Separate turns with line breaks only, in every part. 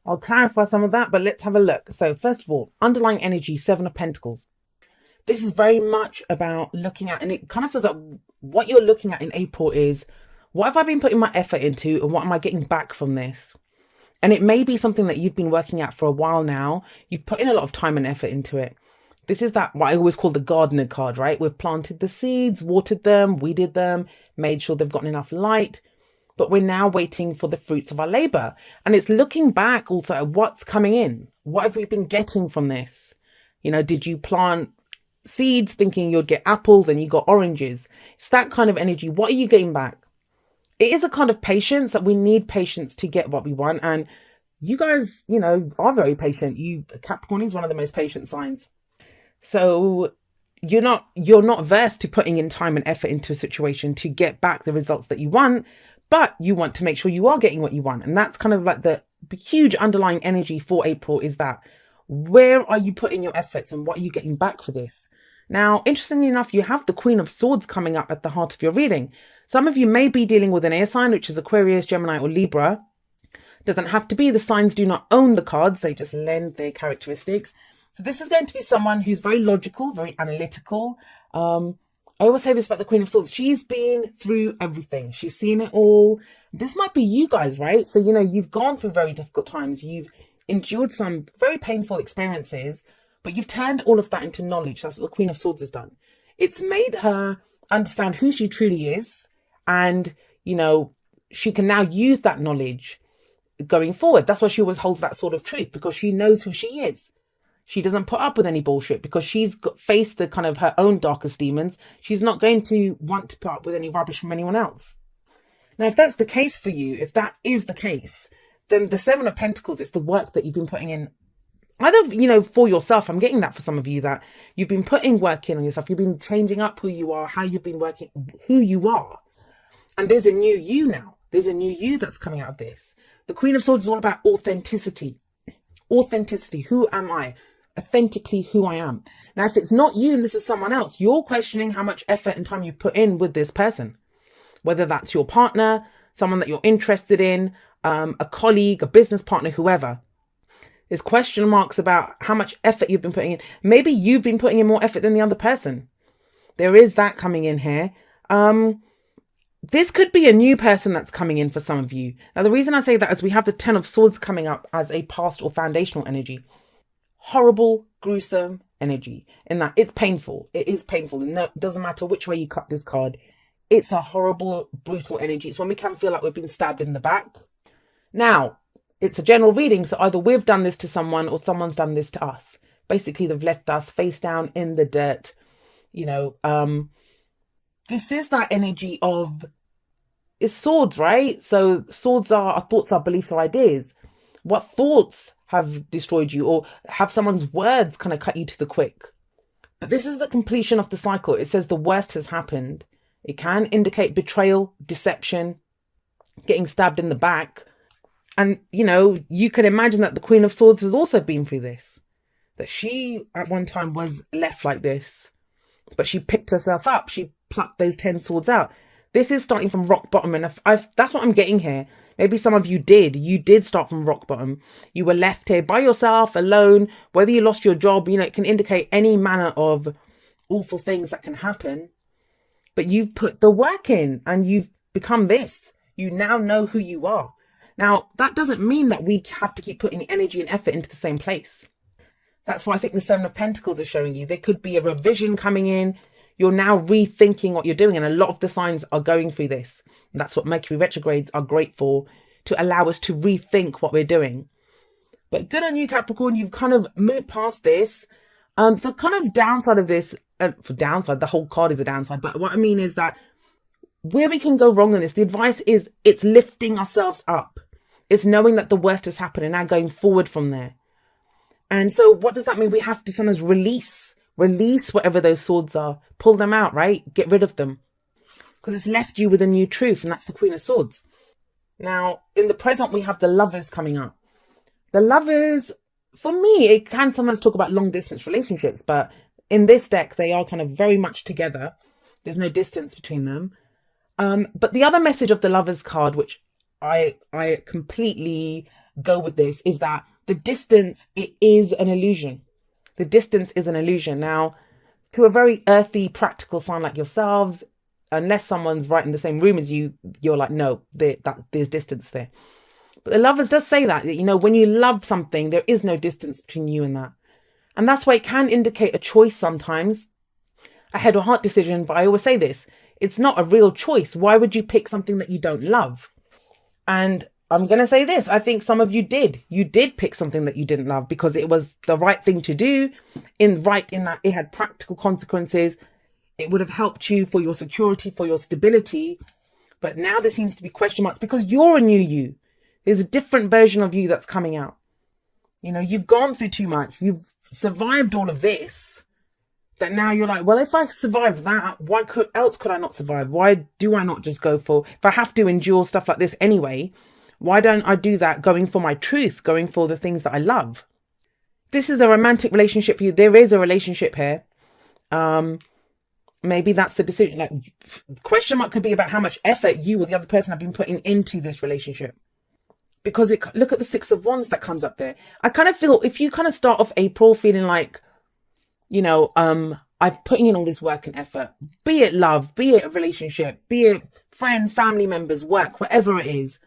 I'll clarify some of that, but let's have a look. So first of all, underlying energy, Seven of Pentacles. This is very much about looking at, and it kind of feels like what you're looking at in April is, what have I been putting my effort into and what am I getting back from this? And it may be something that you've been working at for a while now. You've put in a lot of time and effort into it. This is that, what I always call the gardener card, right? We've planted the seeds, watered them, weeded them, made sure they've gotten enough light, but we're now waiting for the fruits of our labor. And it's looking back also at what's coming in. What have we been getting from this? You know, did you plant seeds thinking you'd get apples and you got oranges? It's that kind of energy. What are you getting back? It is a kind of patience that we need patience to get what we want. And you guys, you know, are very patient. Capricorn is one of the most patient signs. So you're not versed to putting in time and effort into a situation to get back the results that you want, but you want to make sure you are getting what you want. And that's kind of like the huge underlying energy for April, is that where are you putting your efforts and what are you getting back for this? Now, interestingly enough, you have the Queen of Swords coming up at the heart of your reading. Some of you may be dealing with an air sign, which is Aquarius, Gemini, or Libra. Doesn't have to be. The signs do not own the cards. They just lend their characteristics. So this is going to be someone who's very logical, very analytical. I always say this about the Queen of Swords. She's been through everything. She's seen it all. This might be you guys, right? So, you know, you've gone through very difficult times. You've endured some very painful experiences, but you've turned all of that into knowledge. That's what the Queen of Swords has done. It's made her understand who she truly is. And, you know, she can now use that knowledge going forward. That's why she always holds that sword of truth, because she knows who she is. She doesn't put up with any bullshit because she's faced the kind of her own darkest demons. She's not going to want to put up with any rubbish from anyone else. Now, if that's the case for you, if that is the case, then the Seven of Pentacles is the work that you've been putting in, either, you know, for yourself. I'm getting that for some of you, that you've been putting work in on yourself. You've been changing up who you are, how you've been working, who you are. And there's a new you now. There's a new you that's coming out of this. The Queen of Swords is all about authenticity. Authenticity. Who am I? Authentically who I am. Now, if it's not you and this is someone else, you're questioning how much effort and time you put in with this person. Whether that's your partner, someone that you're interested in, a colleague, a business partner, whoever. There's question marks about how much effort you've been putting in. Maybe you've been putting in more effort than the other person. There is that coming in here. This could be a new person that's coming in for some of you. Now, the reason I say that is we have the Ten of Swords coming up as a past or foundational energy. Horrible, gruesome energy, in that it's painful. It is painful. No, it doesn't matter which way you cut this card. It's a horrible, brutal energy. It's when we can feel like we've been stabbed in the back. Now, it's a general reading, so either we've done this to someone or someone's done this to us. Basically, they've left us face down in the dirt. You know, this is that energy of, it's swords, right? So swords are our thoughts, our beliefs, our ideas. What thoughts have destroyed you, or have someone's words kind of cut you to the quick? But this is the completion of the cycle. It says the worst has happened. It can indicate betrayal, deception, getting stabbed in the back. And, you know, you can imagine that the Queen of Swords has also been through this. That she at one time was left like this, but she picked herself up. She plucked those 10 swords out. This is starting from rock bottom. And that's what I'm getting here. Maybe some of you did start from rock bottom. You were left here by yourself, alone, whether you lost your job, you know, it can indicate any manner of awful things that can happen. But you've put the work in and you've become this. You now know who you are. Now, that doesn't mean that we have to keep putting energy and effort into the same place. That's why I think the Seven of Pentacles is showing you. There could be a revision coming in. You're now rethinking what you're doing. And a lot of the signs are going through this. And that's what Mercury retrogrades are great for, to allow us to rethink what we're doing. But good on you, Capricorn. You've kind of moved past this. The kind of downside of this, for downside, the whole card is a downside. But what I mean is that where we can go wrong in this, the advice is it's lifting ourselves up. It's knowing that the worst has happened and now going forward from there. And so what does that mean? We have to sometimes release whatever those swords are, pull them out, right? Get rid of them, because it's left you with a new truth, and that's the Queen of Swords. Now, in the present, we have the Lovers coming up. The Lovers, for me, it can sometimes talk about long distance relationships, but in this deck, they are kind of very much together. There's no distance between them. But the other message of the Lovers card, which I completely go with this is that the distance, it is an illusion. The distance is an illusion. Now, to a very earthy, practical sign like yourselves, unless someone's right in the same room as you, you're like, no, there's distance there. But the lovers does say that, you know, when you love something, there is no distance between you and that. And that's why it can indicate a choice sometimes, a head or heart decision. But I always say this, it's not a real choice. Why would you pick something that you don't love? And I'm going to say this. I think some of you did. You did pick something that you didn't love because it was the right thing to do, in that it had practical consequences. It would have helped you for your security, for your stability. But now there seems to be question marks because you're a new you. There's a different version of you that's coming out. You know, you've gone through too much. You've survived all of this. That now you're like, well, if I survived that, why else could I not survive? Why do I not just go for, if I have to endure stuff like this anyway, why don't I do that going for my truth, going for the things that I love? This is a romantic relationship for you. There is a relationship here. Maybe that's the decision. Like, question mark could be about how much effort you or the other person have been putting into this relationship. Because look at the Six of Wands that comes up there. I kind of feel if you kind of start off April feeling like, you know, I'm putting in all this work and effort, be it love, be it a relationship, be it friends, family members, work, whatever it is.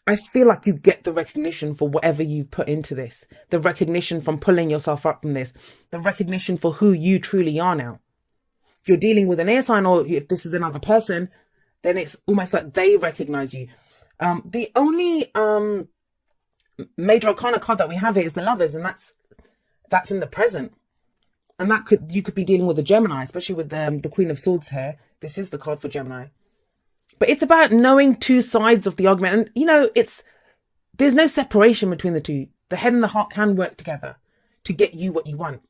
I feel like you get the recognition for whatever you put into this, the recognition from pulling yourself up from this, the recognition for who you truly are now. If you're dealing with an air sign or if this is another person, then it's almost like they recognize you. The only major arcana card that we have here is the Lovers, and that's in the present. And you could be dealing with a Gemini, especially with the Queen of Swords here. This is the card for Gemini. But it's about knowing two sides of the argument. And, you know, there's no separation between the two. The head and the heart can work together to get you what you want.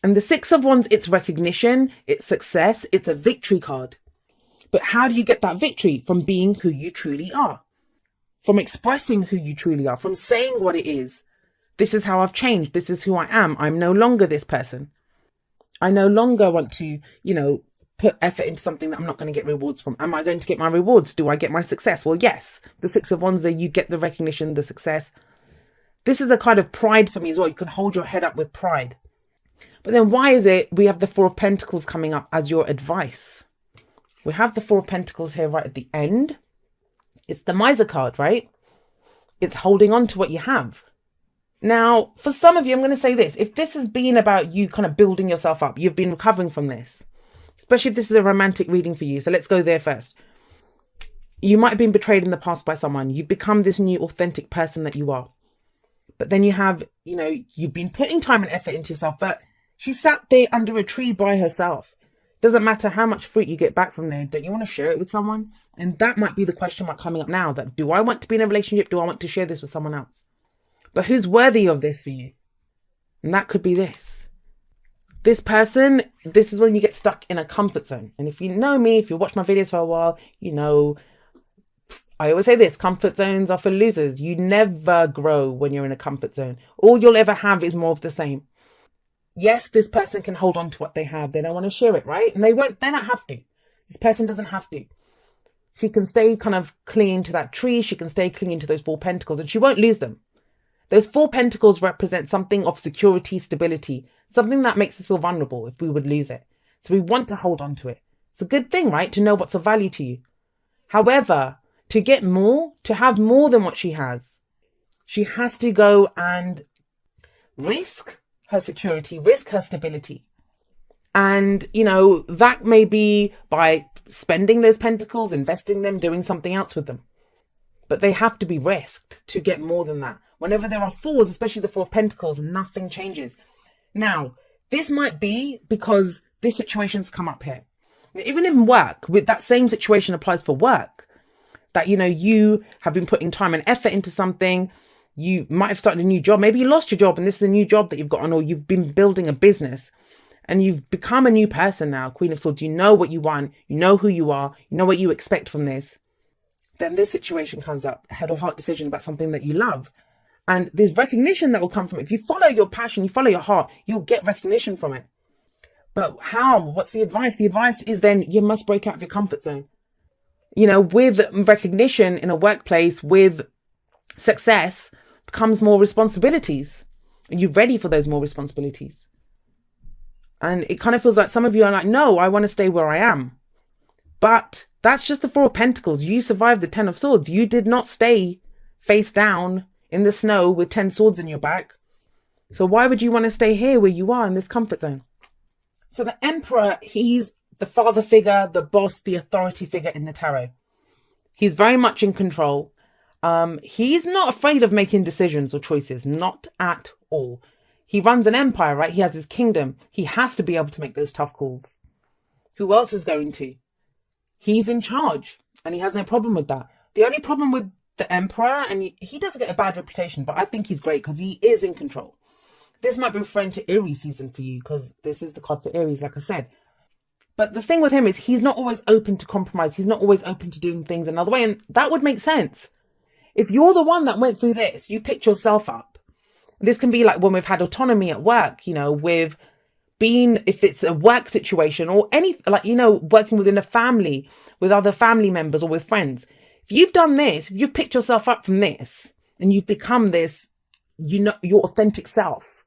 And the Six of Wands, it's recognition, it's success, it's a victory card. But how do you get that victory? From being who you truly are. From expressing who you truly are. From saying what it is. This is how I've changed. This is who I am. I'm no longer this person. I no longer want to, you know, put effort into something that I'm not going to get rewards from. Am I going to get my rewards? Do I get my success? Well, yes. The Six of Wands there, you get the recognition, the success. This is a kind of pride for me as well. You can hold your head up with pride. But then why is it we have the Four of Pentacles coming up as your advice? We have the Four of Pentacles here right at the end. It's the Miser card, right? It's holding on to what you have. Now, for some of you, I'm going to say this. If this has been about you kind of building yourself up, you've been recovering from this, especially if this is a romantic reading for you. So let's go there first. You might have been betrayed in the past by someone. You've become this new authentic person that you are. But then you have, you know, you've been putting time and effort into yourself, but she sat there under a tree by herself. Doesn't matter how much fruit you get back from there. Don't you want to share it with someone? And that might be the question mark coming up now. That do I want to be in a relationship? Do I want to share this with someone else? But who's worthy of this for you? And that could be this. This person, this is when you get stuck in a comfort zone. And if you know me, if you watch my videos for a while, you know, I always say this, comfort zones are for losers. You never grow when you're in a comfort zone. All you'll ever have is more of the same. Yes, this person can hold on to what they have. They don't want to share it, right? And they don't have to. This person doesn't have to. She can stay kind of clinging to that tree. She can stay clinging to those Four Pentacles and she won't lose them. Those Four Pentacles represent something of security, stability, something that makes us feel vulnerable if we would lose it. So we want to hold on to it. It's a good thing, right? To know what's of value to you. However, to get more, to have more than what she has to go and risk her security, risk her stability. And, you know, that may be by spending those pentacles, investing them, doing something else with them. But they have to be risked to get more than that. Whenever there are fours, especially the Four of Pentacles, nothing changes. Now, this might be because this situation's come up here. Even in work, with that same situation applies for work. That, you know, you have been putting time and effort into something. You might have started a new job. Maybe you lost your job and this is a new job that you've got on, or you've been building a business and you've become a new person now. Queen of Swords, you know what you want. You know who you are. You know what you expect from this. Then this situation comes up, a head or heart decision about something that you love. And there's recognition that will come from it. If you follow your passion, you follow your heart, you'll get recognition from it. But how? What's the advice? The advice is then you must break out of your comfort zone. You know, with recognition in a workplace, with success, comes more responsibilities. Are you ready for those more responsibilities? And it kind of feels like some of you are like, no, I want to stay where I am. But that's just the Four of Pentacles. You survived the Ten of Swords. You did not stay face down in the snow with 10 swords in your back. So why would you want to stay here where you are in this comfort zone? So the Emperor, he's the father figure, the boss, the authority figure in the tarot. He's very much in control. He's not afraid of making decisions or choices, not at all. He runs an empire, right? He has his kingdom. He has to be able to make those tough calls. Who else is going to? He's in charge and he has no problem with that. The only problem with the Emperor, and he does get a bad reputation, but I think he's great because he is in control. This might be referring to Aries season for you because this is the card for Aries, like I said. But the thing with him is he's not always open to compromise. He's not always open to doing things another way. And that would make sense. If you're the one that went through this, you picked yourself up. This can be like when we've had autonomy at work, you know, with being, if it's a work situation or any, like, you know, working within a family with other family members or with friends. If you've done this, if you've picked yourself up from this and you've become this, you know, your authentic self,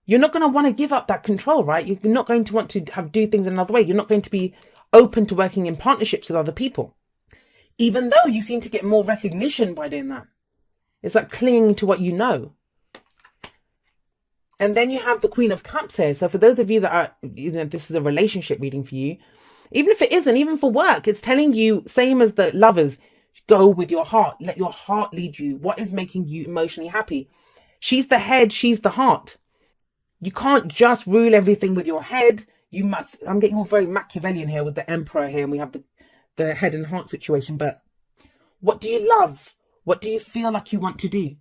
you're not going to want to give up that control, right? You're not going to want to do things another way. You're not going to be open to working in partnerships with other people, even though you seem to get more recognition by doing that. It's like clinging to what you know. And then you have the Queen of Cups here. So for those of you that are, you know, this is a relationship reading for you, even if it isn't, even for work, it's telling you, same as the Lovers, go with your heart. Let your heart lead you. What is making you emotionally happy? She's the head. She's the heart. You can't just rule everything with your head. You must, I'm getting all very Machiavellian here with the Emperor here, and we have the head and heart situation. But what do you love? What do you feel like you want to do?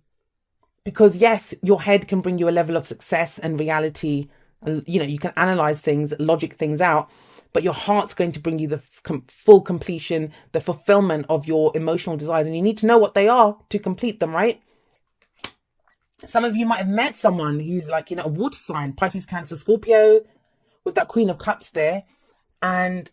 Because yes, your head can bring you a level of success and reality. You know, you can analyze things, logic things out, but your heart's going to bring you the full completion, the fulfillment of your emotional desires. And you need to know what they are to complete them, right? Some of you might have met someone who's like, you know, a water sign, Pisces, Cancer, Scorpio, with that Queen of Cups there. And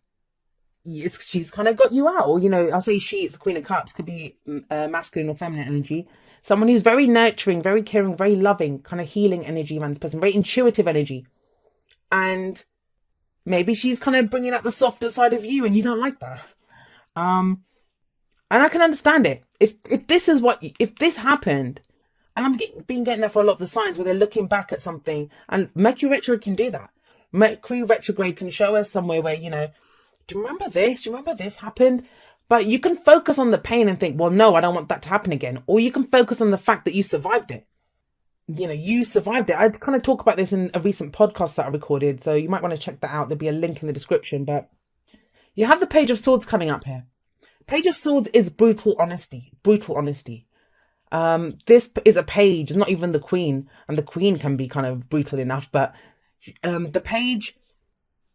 she's kind of got you out. Or, you know, I'll say it's the Queen of Cups, could be masculine or feminine energy. Someone who's very nurturing, very caring, very loving, kind of healing energy, man's person, very intuitive energy. And maybe she's kind of bringing out the softer side of you and you don't like that. And I can understand it. If this happened, and I'm getting there for a lot of the signs where they're looking back at something, and Mercury retrograde can do that. Mercury retrograde can show us somewhere where, you know, do you remember this? Do you remember this happened? But you can focus on the pain and think, well, no, I don't want that to happen again. Or you can focus on the fact that you survived it. You know, you survived it. I kind of talk about this in a recent podcast that I recorded, so you might want to check that out. There'll be a link in the description. But you have the Page of Swords coming up here. Page of Swords is brutal honesty. Brutal honesty. This is a page. It's not even the Queen. And the Queen can be kind of brutal enough. But the Page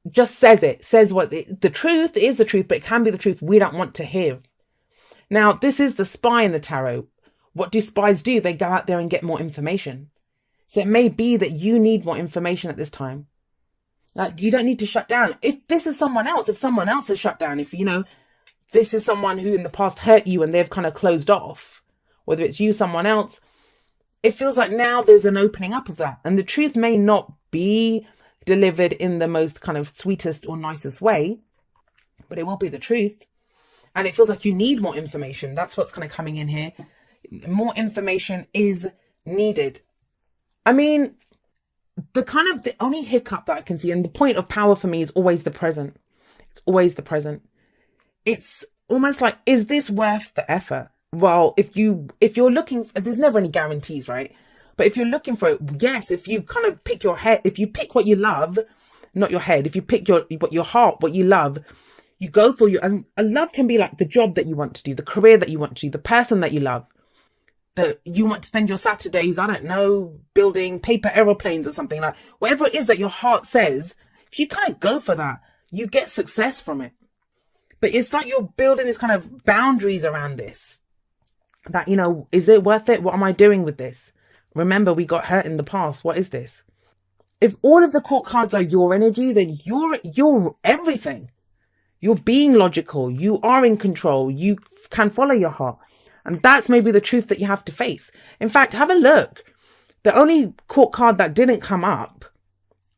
just says what the truth is the truth, but it can be the truth we don't want to hear. Now, this is the spy in the tarot. What do spies do? They go out there and get more information. So it may be that you need more information at this time. Like, you don't need to shut down. If this is someone else, if someone else has shut down, if, you know, this is someone who in the past hurt you and they've kind of closed off, whether it's you, someone else, it feels like now there's an opening up of that. And the truth may not be delivered in the most kind of sweetest or nicest way, but it will be the truth. And it feels like you need more information. That's what's kind of coming in here. More information is needed. I mean, the only hiccup that I can see, and the point of power for me is always the present. It's always the present. It's almost like, is this worth the effort? Well, if you're looking, there's never any guarantees, right? But if you're looking for it, yes, if you kind of pick your head, if you pick what you love, not your head, if you pick your heart, what you love, you go for and a love can be like the job that you want to do, the career that you want to do, the person that you love, that you want to spend your Saturdays, I don't know, building paper aeroplanes or something, like whatever it is that your heart says, if you kind of go for that, you get success from it. But it's like you're building this kind of boundaries around this, that, you know, is it worth it? What am I doing with this? Remember, we got hurt in the past. What is this? If all of the court cards are your energy, then you're everything. You're being logical. You are in control. You can follow your heart. And that's maybe the truth that you have to face. In fact, have a look. The only court card that didn't come up,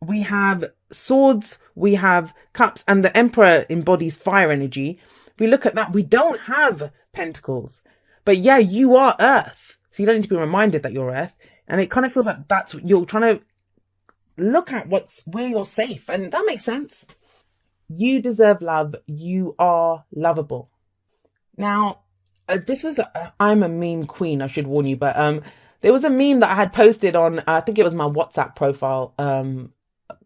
we have swords, we have cups, and the Emperor embodies fire energy. If we look at that, we don't have pentacles. But yeah, you are earth. So you don't need to be reminded that you're earth. And it kind of feels like that's what you're trying to look at, where you're safe. And that makes sense. You deserve love. You are lovable. Now, this was, I'm a meme queen, I should warn you, but there was a meme that I had posted on, I think it was my WhatsApp profile a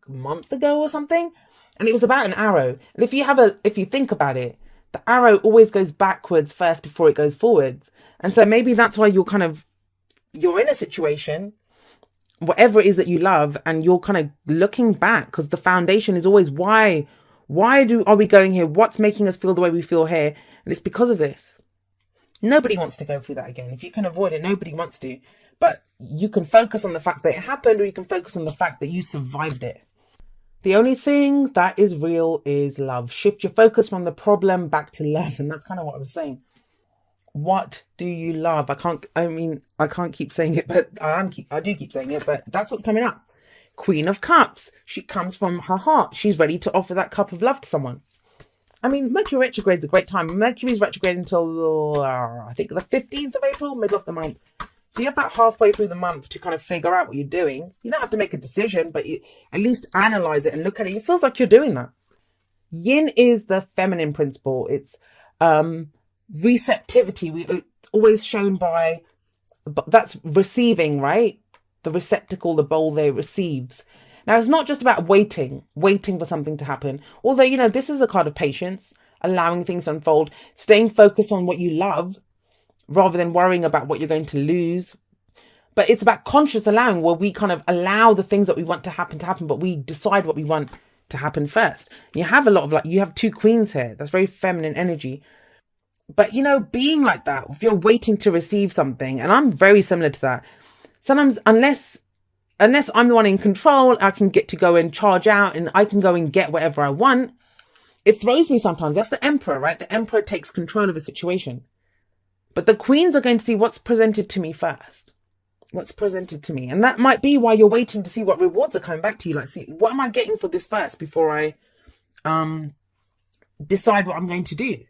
month ago or something. And it was about an arrow. And if you think about it, the arrow always goes backwards first before it goes forwards. And so maybe that's why you're in a situation, whatever it is that you love, and you're kind of looking back, because the foundation is always why are we going here? What's making us feel the way we feel here? And it's because of this. Nobody wants to go through that again. If you can avoid it, nobody wants to. But you can focus on the fact that it happened, or you can focus on the fact that you survived it. The only thing that is real is love. Shift your focus from the problem back to love. And that's kind of what I was saying. What do you love? I can't keep saying it, but I do keep saying it, but that's what's coming up. Queen of Cups. She comes from her heart. She's ready to offer that cup of love to someone. I mean, Mercury retrograde is a great time. Mercury's retrograde until, I think, the 15th of April, middle of the month. So you have about halfway through the month to kind of figure out what you're doing. You don't have to make a decision, but you at least analyze it and look at it. It feels like you're doing that. Yin is the feminine principle. It's receptivity. Always shown by, that's receiving, right? The receptacle, the bowl there receives. Now, it's not just about waiting for something to happen. Although, this is a card of patience, allowing things to unfold, staying focused on what you love rather than worrying about what you're going to lose. But it's about conscious allowing, where we kind of allow the things that we want to happen, but we decide what we want to happen first. You have a lot of you have two queens here. That's very feminine energy. But, being like that, if you're waiting to receive something, and I'm very similar to that, sometimes unless I'm the one in control, I can get to go and charge out and I can go and get whatever I want. It throws me sometimes. That's the Emperor, right? The Emperor takes control of a situation. But the queens are going to see what's presented to me first. What's presented to me. And that might be why you're waiting to see what rewards are coming back to you. Like, see, what am I getting for this first before I decide what I'm going to do?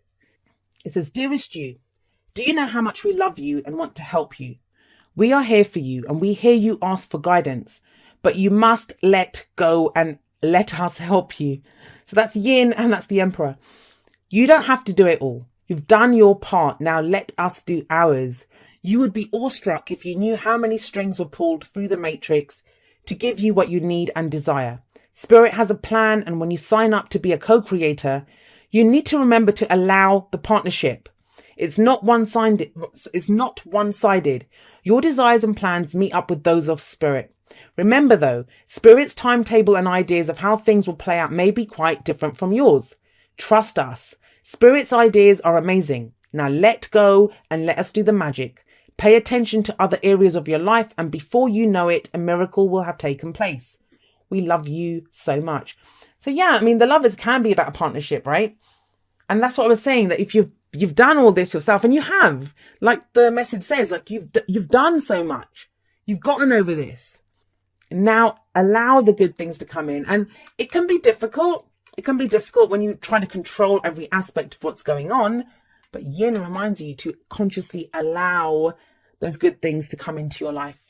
It says, dearest you, do you know how much we love you and want to help you? We are here for you and we hear you ask for guidance, but you must let go and let us help you. So that's Yin and that's the Emperor. You don't have to do it all. You've done your part. Now let us do ours. You would be awestruck if you knew how many strings were pulled through the matrix to give you what you need and desire. Spirit has a plan, and when you sign up to be a co-creator, you need to remember to allow the partnership. It's not one-sided. Your desires and plans meet up with those of Spirit. Remember though, Spirit's timetable and ideas of how things will play out may be quite different from yours. Trust us. Spirit's ideas are amazing. Now let go and let us do the magic. Pay attention to other areas of your life, and before you know it, a miracle will have taken place. We love you so much. So yeah, the lovers can be about a partnership, right? And that's what I was saying, that if you've done all this yourself, and you have, like the message says, like you've done so much, you've gotten over this. Now allow the good things to come in, and it can be difficult. It can be difficult when you try to control every aspect of what's going on. But Yin reminds you to consciously allow those good things to come into your life.